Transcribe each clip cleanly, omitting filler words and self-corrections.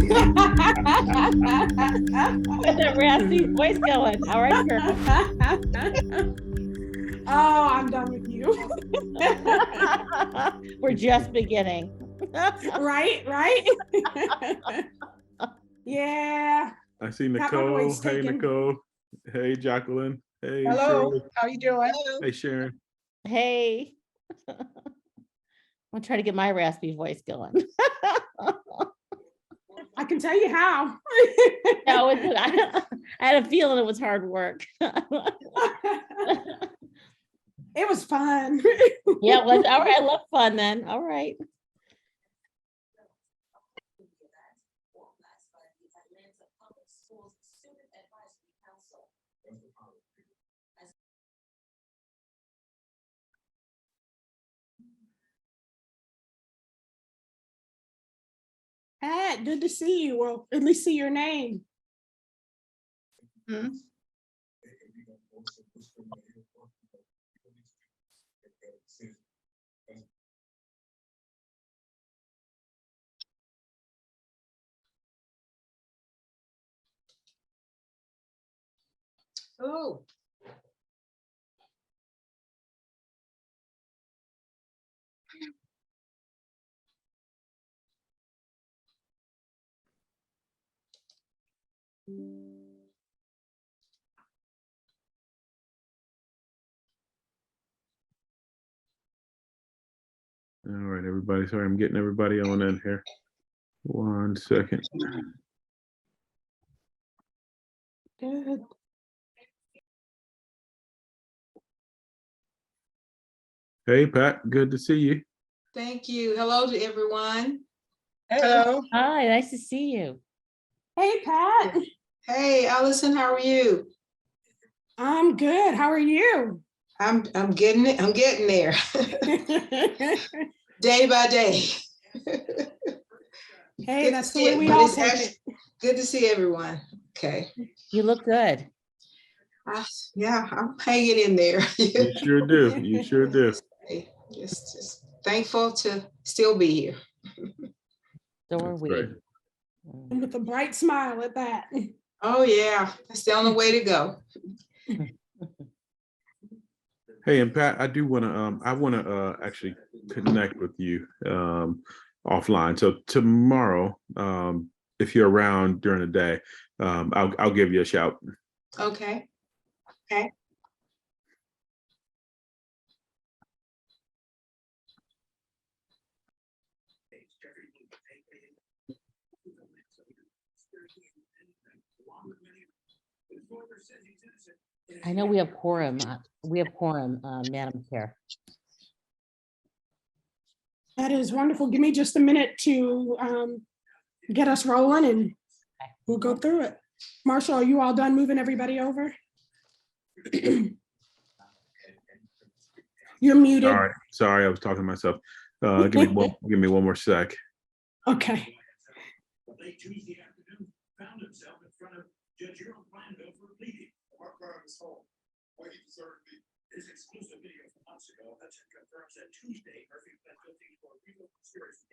that raspy voice going. All right, girl. Oh, I'm done with you. We're just beginning. Right? Yeah. I see Got my Nicole. voice Hey, taken. Nicole. Hey, Jacqueline. Hey, Hello, Shirley. how you doing? Hey, Sharon. Hey. I'm trying to get my raspy voice going. I can tell you how. No, I had a feeling it was hard work. It was fun. Yeah, it was. All right, I love fun then. All right. Pat, good to see you. Well, at least see your name. Hmm? Hello. All right, everybody. Sorry, I'm getting everybody on in here. 1 second. Good. Hey, Pat. Good to see you. Thank you. Hello to everyone. Hello. Hi, nice to see you. Hey, Pat. Hey, Allison, how are you? I'm good. How are you? I'm getting it. I'm getting there. Day by day. Hey, Good that's to the see way it, we but all it's take actually it. good to see everyone. Okay. You look good. Yeah, I'm hanging in there. You sure do. You sure do. Just thankful to still be here. So are That's we. great. And with a bright smile at that. Oh yeah, that's the only way to go. Hey, and Pat, I do want to actually connect with you offline. So tomorrow, if you're around during the day, I'll give you a shout. Okay. I know we have quorum. Madam Chair. That is wonderful. Give me just a minute to get us rolling and we'll go through it. Marshall, are you all done moving everybody over? You're muted. Sorry, I was talking to myself. Give me one more sec. Okay. Late Tuesday afternoon, found himself in front of Judge Earl Glanville for pleading. What part of his home? Where he deserved to be. His exclusive video from months ago that confirms that Tuesday, Murphy pled guilty for a legal conspiracy.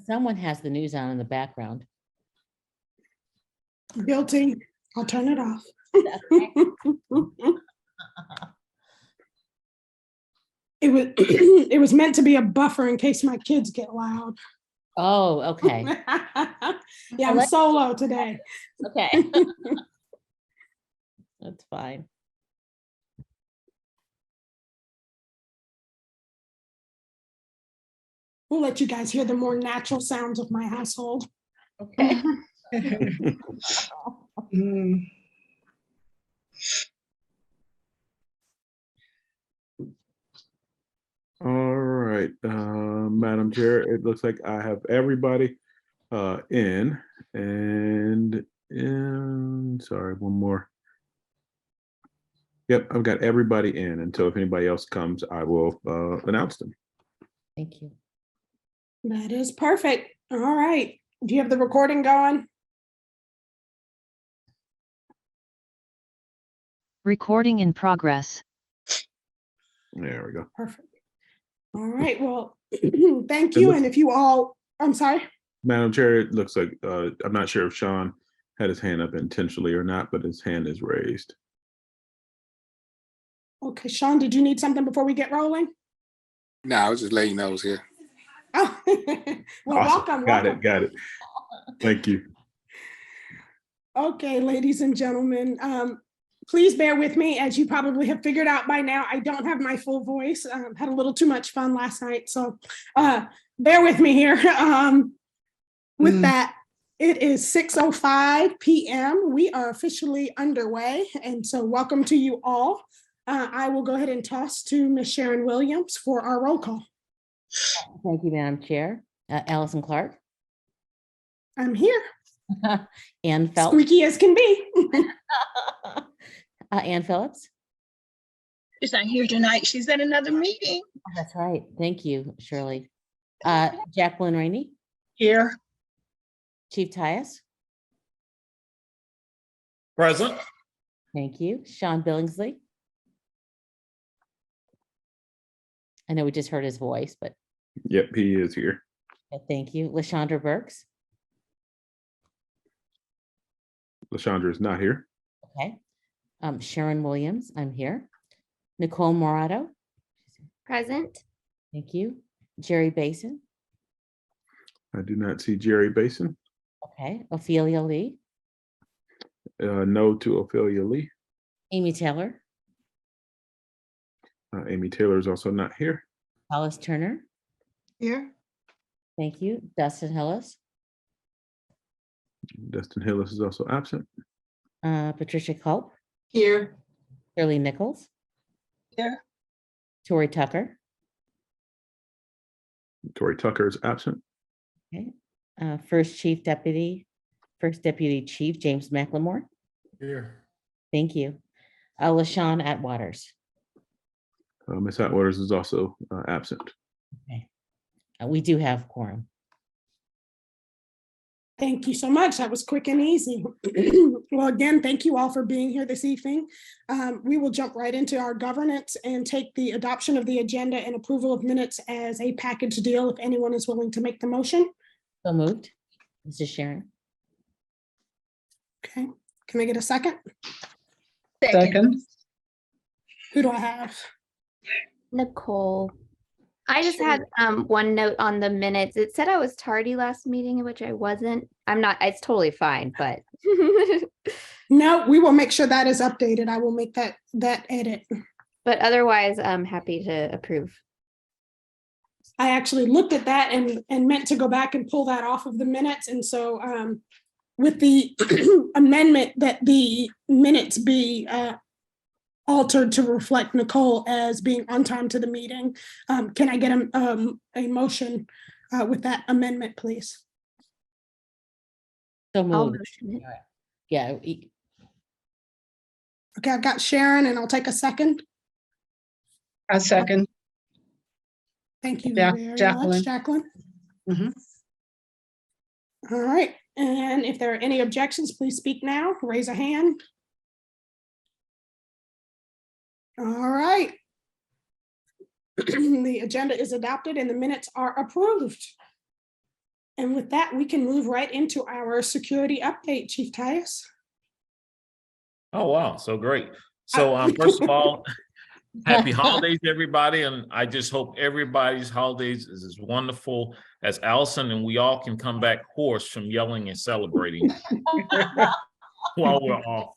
Someone has the news on in the background. Guilty. I'll turn it off. It was meant to be a buffer in case my kids get loud. Oh, okay. Yeah, I'm solo today. Okay. That's fine. We'll let you guys hear the more natural sounds of my household. Okay. Mm. All right, Madam Chair, it looks like I have everybody in, and sorry, one more. Yep, I've got everybody in, and so if anybody else comes, I will announce them. Thank you. That is perfect. All right. Do you have the recording going? Recording in progress. There we go. Perfect. All right. Well, thank you. And if you all, I'm sorry. Madam Chair, it looks like, I'm not sure if Sean had his hand up intentionally or not, but his hand is raised. Okay, Sean, did you need something before we get rolling? No, I was just letting you know I was here. Oh, well, Awesome. welcome. Got it. Thank you. Okay, ladies and gentlemen, please bear with me. As you probably have figured out by now, I don't have my full voice. Had a little too much fun last night, so bear with me here. With that, it is 6:05 p.m. We are officially underway, and so welcome to you all. I will go ahead and toss to Ms. Sharon Williams for our roll call. Thank you, Madam Chair. Allison Clark, I'm here, Ann Phelps, squeaky as can be. Ann Phillips. She's not here tonight. She's at another meeting. Oh, that's right. Thank you, Shirley. Jacqueline Rainey, Here. Chief Tyus. Present. Thank you. Sean Billingsley. I know we just heard his voice, but Yep, he is here. thank you. LaShondra Burks. LaShondra is not here. Okay. Sharon Williams, I'm here. Nicole Morado. Present. Thank you. Jerry Basin. I do not see Jerry Basin. Okay. Ophelia Lee. No to Ophelia Lee. Amy Taylor. Amy Taylor is also not here. Alice Turner. Here. Thank you. Dustin Hillis. Dustin Hillis is also absent. Patricia Culp. Here. Shirley Nichols. Here. Tori Tucker. Tori Tucker is absent. Okay. First Deputy Chief James McLemore. Here. Thank you. LaShawn Atwaters. Ms. Atwaters is also absent. Okay. We do have quorum. Thank you so much. That was quick and easy. Well, again, thank you all for being here this evening. We will jump right into our governance and take the adoption of the agenda and approval of minutes as a package deal, if anyone is willing to make the motion. So moved. This is Sharon. Okay, can I get a second? Second. Who do I have? Nicole. I just had one note on the minutes. It said I was tardy last meeting, which I wasn't. I'm not, it's totally fine, but No, we will make sure that is updated. I will make that edit. but otherwise I'm happy to approve. I actually looked at that and meant to go back and pull that off of the minutes. And so with the amendment that the minutes be altered to reflect Nicole as being on time to the meeting, can I get a motion with that amendment, please? So I'll moved. motion it. Yeah. Okay, I've got Sharon and I'll take a second. A second. Thank you very much, Jacqueline. Mhm. All right, and if there are any objections, please speak now, raise a hand. All right. The agenda is adopted and the minutes are approved. And with that, we can move right into our security update, Chief Tyus. Oh, wow. So great. So first of all, happy holidays, everybody. And I just hope everybody's holidays is as wonderful as Allison, and we all can come back hoarse from yelling and celebrating while we're off.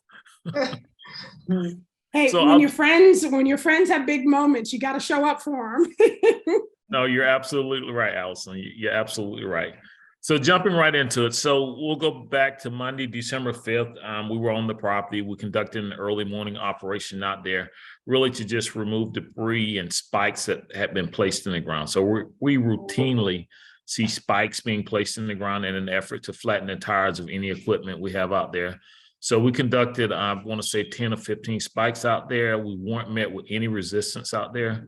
Hey, So when I'll- your friends have big moments, you got to show up for them. No, you're absolutely right, Allison. You're absolutely right. So jumping right into it. So we'll go back to Monday, December 5th. We were on the property. We conducted an early morning operation out there, really to just remove debris and spikes that had been placed in the ground. So we routinely see spikes being placed in the ground in an effort to flatten the tires of any equipment we have out there. So we conducted, I want to say 10 or 15 spikes out there. We weren't met with any resistance out there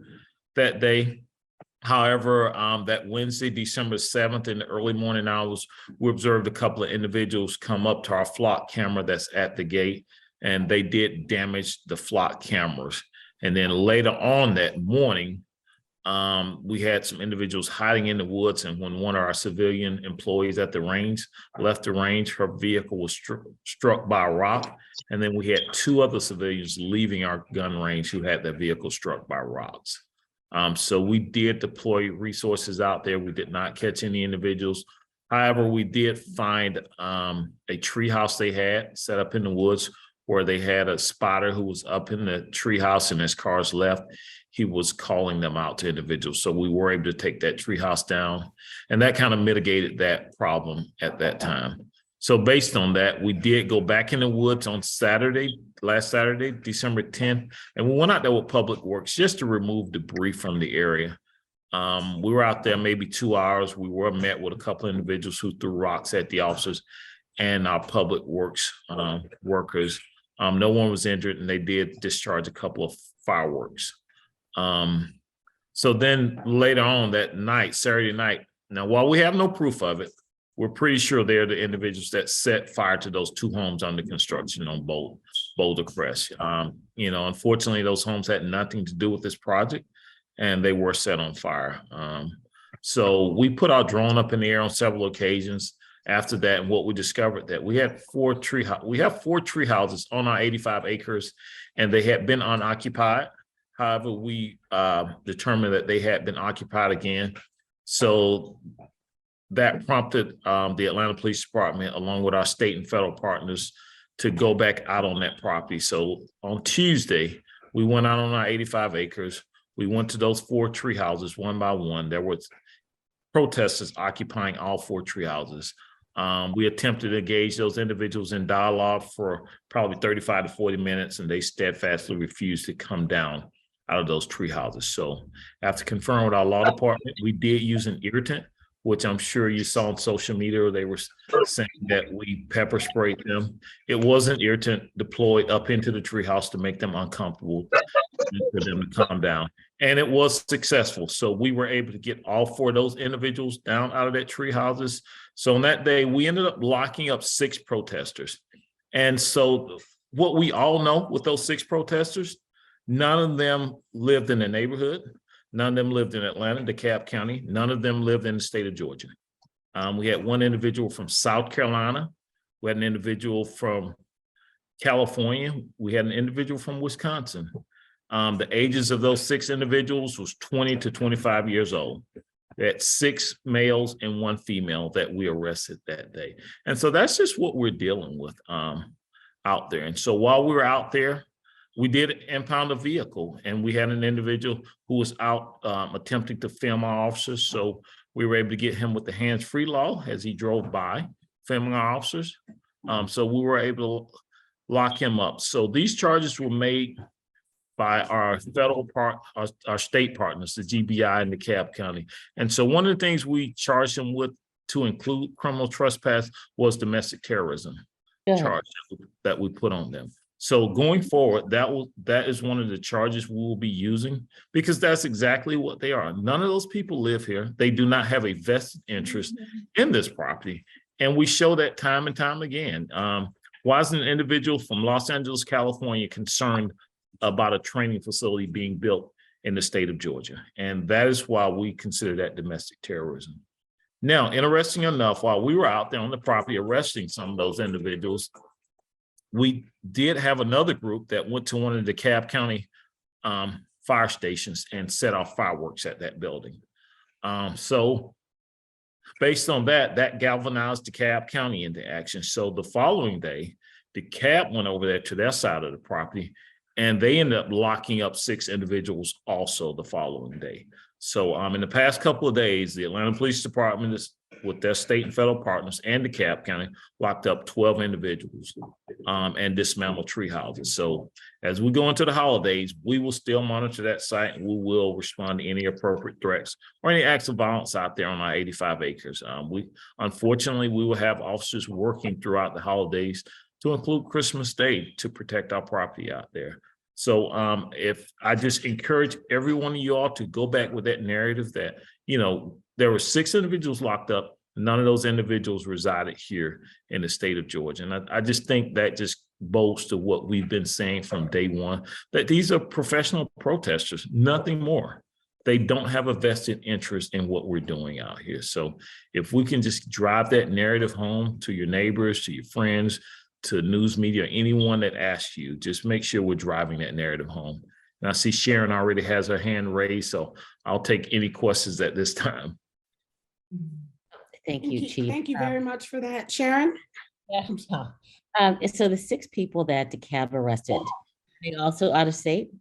that day. However, that Wednesday, December 7th, in the early morning hours, we observed a couple of individuals come up to our flock camera that's at the gate, and they did damage the flock cameras. And then later on that morning, We had some individuals hiding in the woods, and when one of our civilian employees at the range left the range, her vehicle was struck by a rock. And then we had 2 other civilians leaving our gun range who had their vehicle struck by rocks. So we did deploy resources out there. We did not catch any individuals. However, we did find a tree house they had set up in the woods where they had a spotter who was up in the tree house, and as cars left, he was calling them out to individuals. So we were able to take that tree house down, and that kind of mitigated that problem at that time. So based on that, we did go back in the woods on last Saturday, December 10th, and we went out there with Public Works just to remove debris from the area. We were out there maybe 2 hours. We were met with a couple of individuals who threw rocks at the officers and our Public Works workers. No one was injured, and they did discharge a couple of fireworks. So then later on that night, Saturday night, now while we have no proof of it, we're pretty sure they're the individuals that set fire to those 2 homes under construction on Boulder Crest. Unfortunately, those homes had nothing to do with this project, and they were set on fire. So we put our drone up in the air on several occasions after that, and what we discovered that we have 4 tree houses on our 85 acres, and they had been unoccupied. However, we determined that they had been occupied again. So that prompted the Atlanta Police Department, along with our state and federal partners, to go back out on that property. So on Tuesday, we went out on our 85 acres. We went to those 4 tree houses one by one. There was protesters occupying all 4 tree houses. We attempted to engage those individuals in dialogue for probably 35 to 40 minutes, and they steadfastly refused to come down out of those tree houses. So after conferring with our law department, we did use an irritant, which I'm sure you saw on social media. They were saying that we pepper sprayed them. It was an irritant deployed up into the treehouse to make them uncomfortable and for them to calm down. And it was successful. So we were able to get all 4 of those individuals down out of that tree houses. So on that day, we ended up locking up 6 protesters. And so what we all know with those 6 protesters, none of them lived in the neighborhood. None of them lived in Atlanta, DeKalb County. None of them lived in the state of Georgia. We had one individual from South Carolina. We had an individual from California. We had an individual from Wisconsin. The ages of those 6 individuals was 20 to 25 years old. We had 6 males and 1 female that we arrested that day. And so that's just what we're dealing with out there. And so while we were out there, we did impound a vehicle, and we had an individual who was out attempting to film our officers. So we were able to get him with the hands-free law as he drove by, filming our officers. So we were able to lock him up. So these charges were made by our our state partners, the GBI and DeKalb County. And so one of the things we charged him with, to include criminal trespass, was domestic terrorism charge that we put on them. So going forward, that is one of the charges we will be using, because that's exactly what they are. None of those people live here. They do not have a vested interest in this property. And we show that time and time again. Why is an individual from Los Angeles, California concerned about a training facility being built in the state of Georgia? And that is why we consider that domestic terrorism. Now, interesting enough, while we were out there on the property arresting some of those individuals, we did have another group that went to one of the DeKalb County fire stations and set off fireworks at that building. So based on that galvanized DeKalb County into action. So the following day, DeKalb went over there to their side of the property, and they ended up locking up 6 individuals also the following day. So in the past couple of days, the Atlanta Police Department is, with their state and federal partners and DeKalb County, locked up 12 individuals and dismantled tree houses. So as we go into the holidays, we will still monitor that site, and we will respond to any appropriate threats or any acts of violence out there on our 85 acres. Unfortunately, we will have officers working throughout the holidays, to include Christmas Day, to protect our property out there. So if I just encourage every one of you all to go back with that narrative that, there were 6 individuals locked up. None of those individuals resided here in the state of Georgia. And I just think that just bodes to what we've been saying from day one, that these are professional protesters, nothing more. they don't have a vested interest in what we're doing out here. So if we can just drive that narrative home to your neighbors, to your friends, to news media, anyone that asks you, just make sure we're driving that narrative home. And I see Sharon already has her hand raised, so I'll take any questions at this time. Thank you, Chief. Thank you very much for that. Sharon? Yeah. So the 6 people that DeKalb arrested, they also out of state?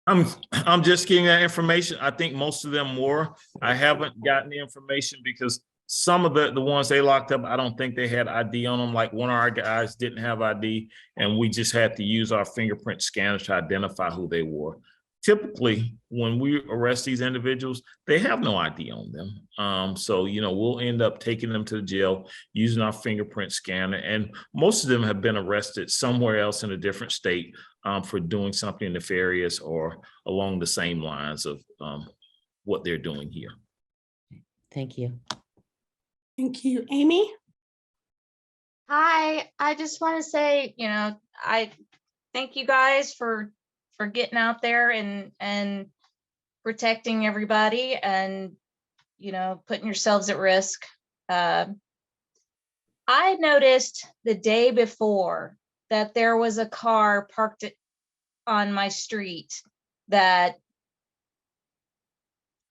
I'm just getting that information. I think most of them were. I haven't gotten the information because some of the ones they locked up, I don't think they had ID on them. Like one of our guys didn't have ID, and we just had to use our fingerprint scanners to identify who they were. Typically, when we arrest these individuals, they have no ID on them. So, we'll end up taking them to the jail using our fingerprint scanner. And most of them have been arrested somewhere else in a different state for doing something nefarious or along the same lines of what they're doing here. Thank you. Thank you. Amy? Hi, I just want to say, I thank you guys for getting out there and protecting everybody and, putting yourselves at risk. I noticed the day before that there was a car parked on my street that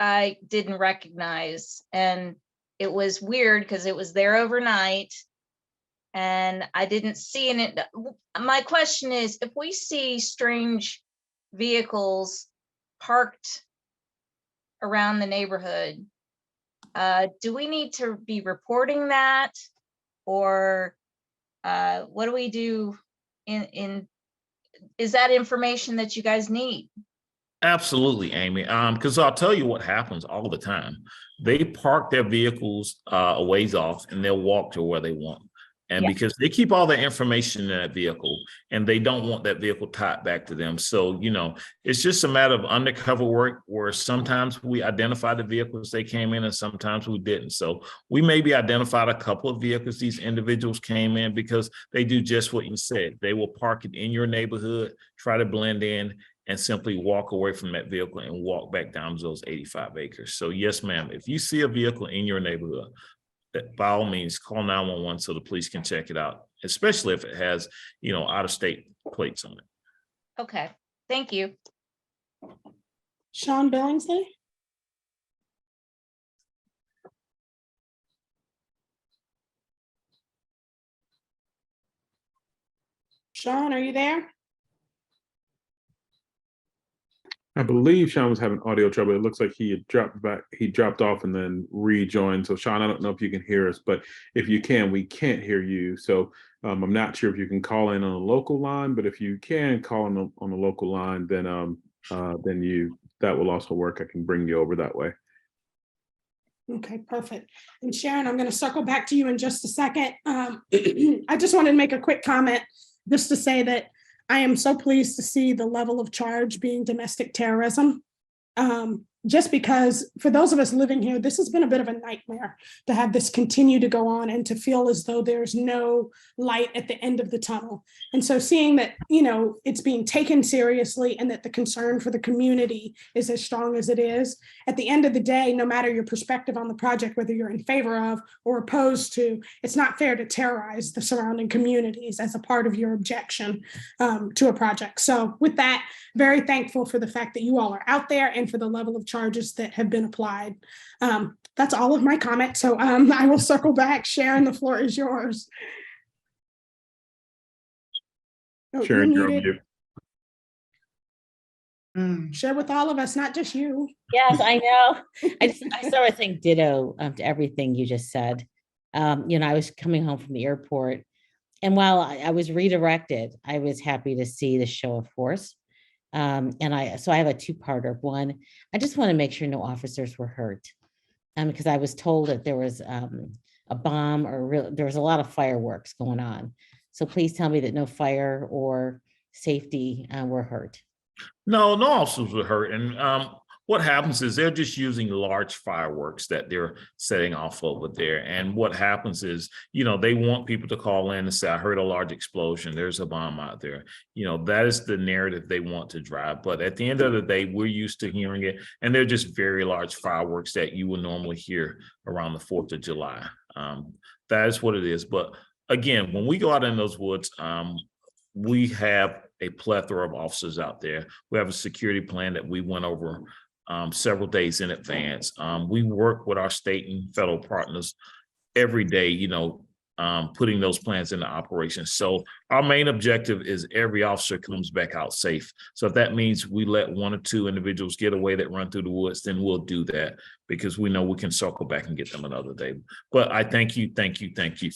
I didn't recognize. And it was weird because it was there overnight and I didn't see it. My question is, if we see strange vehicles parked around the neighborhood, do we need to be reporting that, or what do we do is that information that you guys need? Absolutely, Amy. Because I'll tell you what happens all the time. They park their vehicles a ways off and they'll walk to where they want. And because they keep all the information in that vehicle and they don't want that vehicle tied back to them. So, it's just a matter of undercover work where sometimes we identify the vehicles they came in and sometimes we didn't. So we maybe identified a couple of vehicles these individuals came in because they do just what you said. They will park it in your neighborhood, try to blend in, and simply walk away from that vehicle and walk back down to those 85 acres. So yes, ma'am, if you see a vehicle in your neighborhood, by all means, call 911 so the police can check it out, especially if it has, out-of-state plates on it. Okay, thank you. Sean Billingsley? Sean, are you there? I believe Sean was having audio trouble. It looks like he had dropped off and then rejoined. So Sean, I don't know if you can hear us, but if you can, we can't hear you. So I'm not sure if you can call in on a local line, but if you can call on the local line, then that will also work. I can bring you over that way. Okay, perfect. And Sharon, I'm going to circle back to you in just a second. I just wanted to make a quick comment just to say that I am so pleased to see the level of charge being domestic terrorism. Just because for those of us living here, this has been a bit of a nightmare to have this continue to go on and to feel as though there's no light at the end of the tunnel. And so seeing that, it's being taken seriously and that the concern for the community is as strong as it is, at the end of the day, no matter your perspective on the project, whether you're in favor of or opposed to, it's not fair to terrorize the surrounding communities as a part of your objection to a project. So with that, very thankful for the fact that you all are out there and for the level of charges that have been applied. That's all of my comments. So I will circle back. Sharon, the floor is yours. Oh, Sharon, you're on mute. Share with all of us, not just you. Yes, I know. I sort of think ditto to everything you just said. I was coming home from the airport, and while I was redirected, I was happy to see the show of force. So I have a two-parter. One, I just want to make sure no officers were hurt, because I was told that there was a bomb there was a lot of fireworks going on. So please tell me that no fire or safety were hurt. No officers were hurt. And what happens is they're just using large fireworks that they're setting off over there. And what happens is, they want people to call in and say, I heard a large explosion. There's a bomb out there. That is the narrative they want to drive. But at the end of the day, we're used to hearing it. And they're just very large fireworks that you will normally hear around the 4th of July. That is what it is. But again, when we go out in those woods, we have a plethora of officers out there. We have a security plan that we went over several days in advance. We work with our state and federal partners every day, putting those plans into operation. So our main objective is every officer comes back out safe. So if that means we let 1 or 2 individuals get away that run through the woods, then we'll do that, because we know we can circle back and get them another day. But I thank you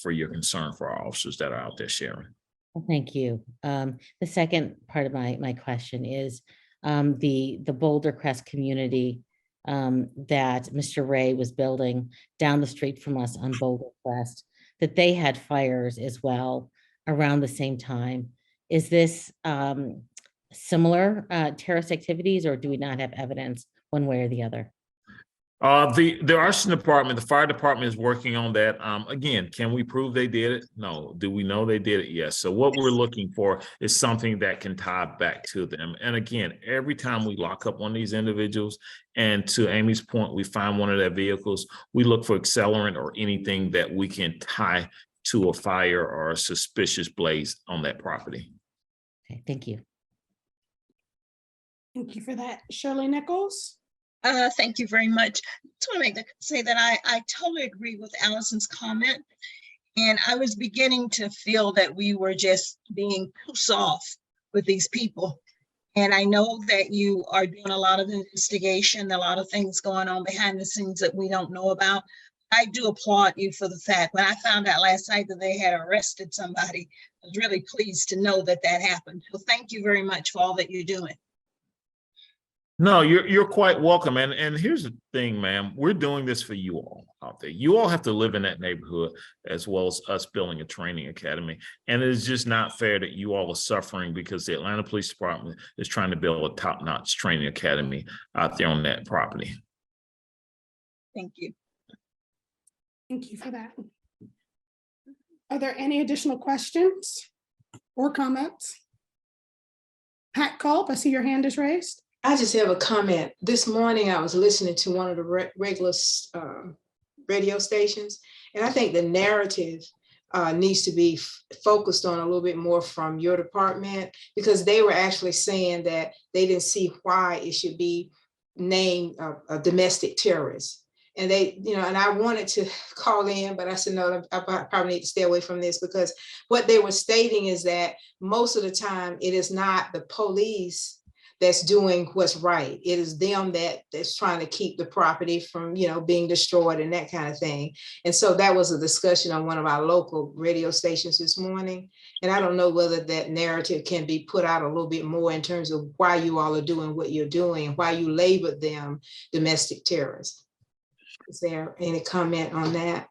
for your concern for our officers that are out there sharing. Well, thank you. The second part of my question is the Boulder Crest community that Mr. Ray was building down the street from us on Boulder Crest, that they had fires as well around the same time. Is this similar terrorist activities, or do we not have evidence one way or the other? The arson department, the fire department is working on that. Again, can we prove they did it? No. Do we know they did it? Yes. So what we're looking for is something that can tie back to them. And again, every time we lock up one of these individuals, and to Amy's point, we find one of their vehicles, we look for accelerant or anything that we can tie to a fire or a suspicious blaze on that property. Okay, thank you. Thank you for that. Shirley Nichols? Thank you very much. Just want to say that I totally agree with Allison's comment. And I was beginning to feel that we were just being too soft with these people. And I know that you are doing a lot of investigation, a lot of things going on behind the scenes that we don't know about. I do applaud you for the fact, when I found out last night that they had arrested somebody, I was really pleased to know that that happened. So thank you very much for all that you're doing. No, you're quite welcome. And here's the thing, ma'am, we're doing this for you all out there. You all have to live in that neighborhood as well as us building a training academy. And it is just not fair that you all are suffering because the Atlanta Police Department is trying to build a top-notch training academy out there on that property. Thank you. Thank you for that. Are there any additional questions or comments? Pat Culp, I see your hand is raised. I just have a comment. This morning, I was listening to one of the regular radio stations, and I think the narrative needs to be focused on a little bit more from your department, because they were actually saying that they didn't see why it should be named a domestic terrorist. And they, and I wanted to call in, but I said, no, I probably need to stay away from this, because what they were stating is that most of the time it is not the police that's doing what's right. It is them that's trying to keep the property from, being destroyed and that kind of thing. And so that was a discussion on one of our local radio stations this morning. And I don't know whether that narrative can be put out a little bit more in terms of why you all are doing what you're doing and why you labeled them domestic terrorists. Is there any comment on that?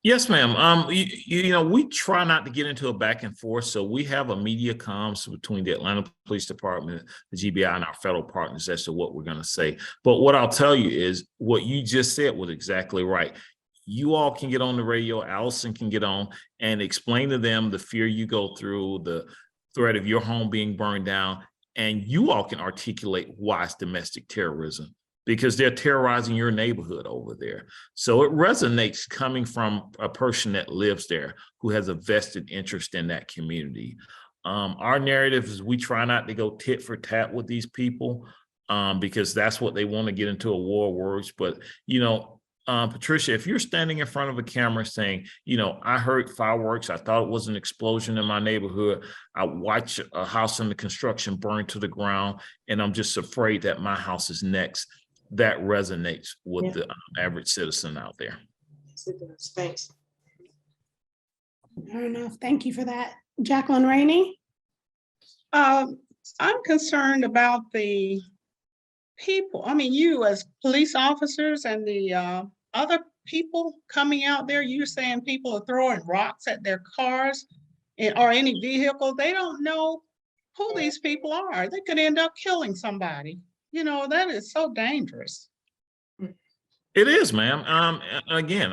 Yes, ma'am. We try not to get into a back and forth. So we have a media comms between the Atlanta Police Department, the GBI, and our federal partners as to what we're going to say. But what I'll tell you is what you just said was exactly right. You all can get on the radio, Allison can get on and explain to them the fear you go through, the threat of your home being burned down, and you all can articulate why it's domestic terrorism, because they're terrorizing your neighborhood over there. So it resonates coming from a person that lives there who has a vested interest in that community. Our narrative is we try not to go tit for tat with these people because that's what they want to get into a war of words. But, Patricia, if you're standing in front of a camera saying, I heard fireworks, I thought it was an explosion in my neighborhood, I watched a house under construction burn to the ground, and I'm just afraid that my house is next, that resonates with the average citizen out there. Yes, it does. Thanks. Fair enough. Thank you for that. Jacqueline Rainey? I'm concerned about the people. I mean, you as police officers and the other people coming out there, you're saying people are throwing rocks at their cars or any vehicle. They don't know who these people are. They could end up killing somebody. You know, that is so dangerous. It is, ma'am. Again,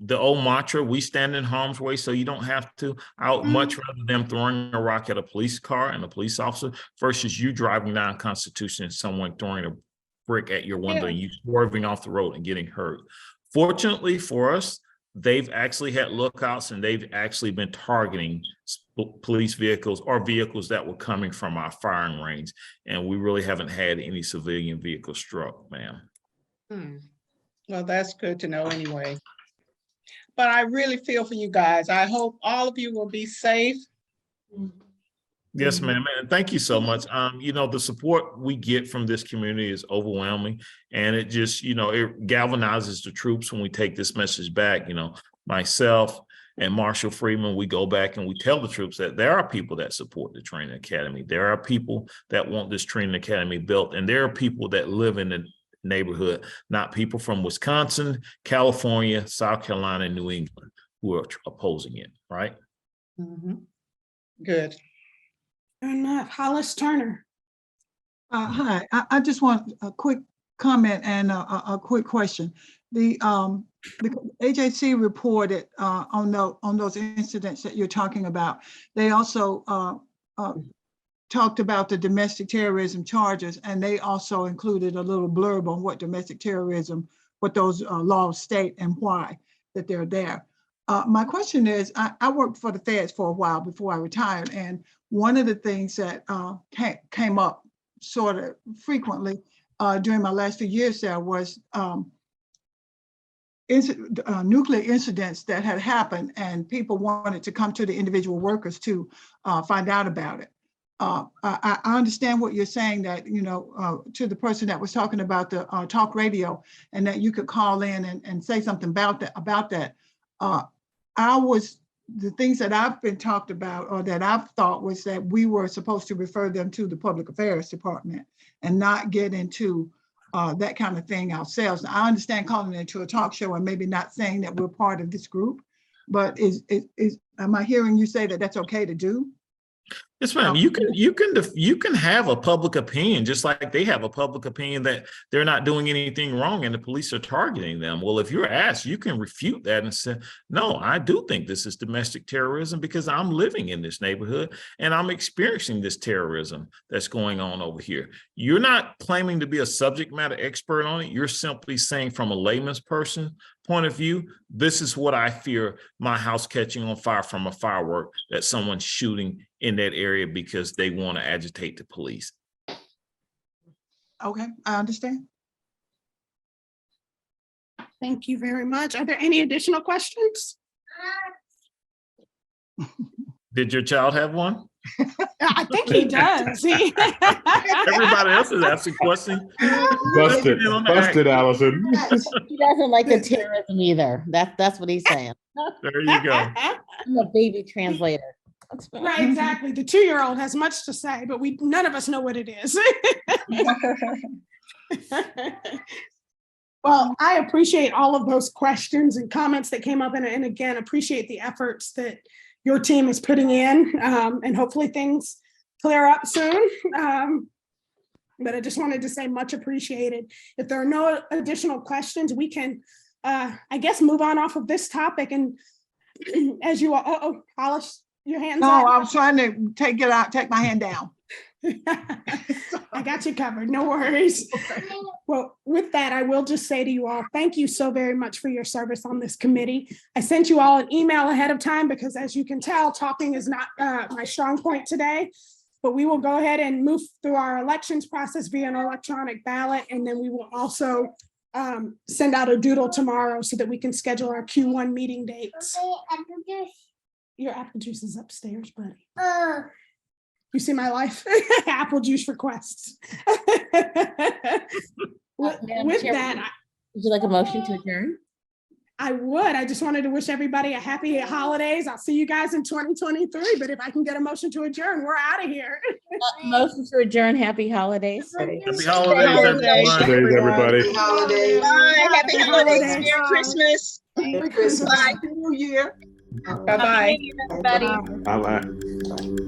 the old mantra, we stand in harm's way so you don't have to. I would much rather them throwing a rock at a police car and a police officer versus you driving down Constitution and someone throwing a brick at your window and you swerving off the road and getting hurt. Fortunately for us, they've actually had lookouts and they've actually been targeting police vehicles or vehicles that were coming from our firing range. And we really haven't had any civilian vehicles struck, ma'am. Well, that's good to know anyway. But I really feel for you guys. I hope all of you will be safe. Yes, ma'am. And thank you so much. The support we get from this community is overwhelming. And it just, it galvanizes the troops when we take this message back. Myself and Marshall Freeman, we go back and we tell the troops that there are people that support the training academy. There are people that want this training academy built. And there are people that live in the neighborhood, not people from Wisconsin, California, South Carolina, and New England who are opposing it, right? Good. Fair enough. Hollis Turner. Hi, I just want a quick comment and a quick question. The AJC reported on those incidents that you're talking about. They also talked about the domestic terrorism charges, and they also included a little blurb on what domestic terrorism, what those laws state and why that they're there. My question is, I worked for the feds for a while before I retired, and one of the things that came up sort of frequently during my last few years there was nuclear incidents that had happened, and people wanted to come to the individual workers to find out about it. I understand what you're saying, that, to the person that was talking about the talk radio, and that you could call in and say something about that. The things that I've been talked about, or that I've thought, was that we were supposed to refer them to the Public Affairs Department and not get into that kind of thing ourselves. I understand calling it into a talk show and maybe not saying that we're part of this group, but am I hearing you say that that's okay to do? Yes, ma'am. You can have a public opinion, just like they have a public opinion that they're not doing anything wrong and the police are targeting them. Well, if you're asked, you can refute that and say, no, I do think this is domestic terrorism because I'm living in this neighborhood and I'm experiencing this terrorism that's going on over here. You're not claiming to be a subject matter expert on it. You're simply saying, from a layman's person point of view, this is what I fear my house catching on fire from a firework that someone's shooting in that area because they want to agitate the police. Okay, I understand. Thank you very much. Are there any additional questions? Did your child have one? I think he does. Everybody else is asking questions. Busted, Allison. He doesn't like the terrorism either. That's what he's saying. There you go. I'm a baby translator. Right, exactly. The 2-year-old has much to say, but none of us know what it is. Well, I appreciate all of those questions and comments that came up, and again, appreciate the efforts that your team is putting in, and hopefully things clear up soon. But I just wanted to say much appreciated. If there are no additional questions, we can, I guess, move on off of this topic. And as you all, Hollis, your hands up. No, I was trying to take my hand down. I got you covered. No worries. Well, with that, I will just say to you all, thank you so very much for your service on this committee. I sent you all an email ahead of time because, as you can tell, talking is not my strong point today. But we will go ahead and move through our elections process via an electronic ballot. And then we will also send out a doodle tomorrow so that we can schedule our Q1 meeting dates. Your apple juice is upstairs, buddy. You see my life? Apple juice requests. With that, would you like a motion to adjourn? I would. I just wanted to wish everybody a happy holidays. I'll see you guys in 2023. But if I can get a motion to adjourn, we're out of here. Motion to adjourn. Happy holidays. Happy holidays, everybody. Happy holidays. Bye. Happy holidays. Merry Christmas. Merry Christmas. New Year. Bye-bye. Everybody. Bye-bye.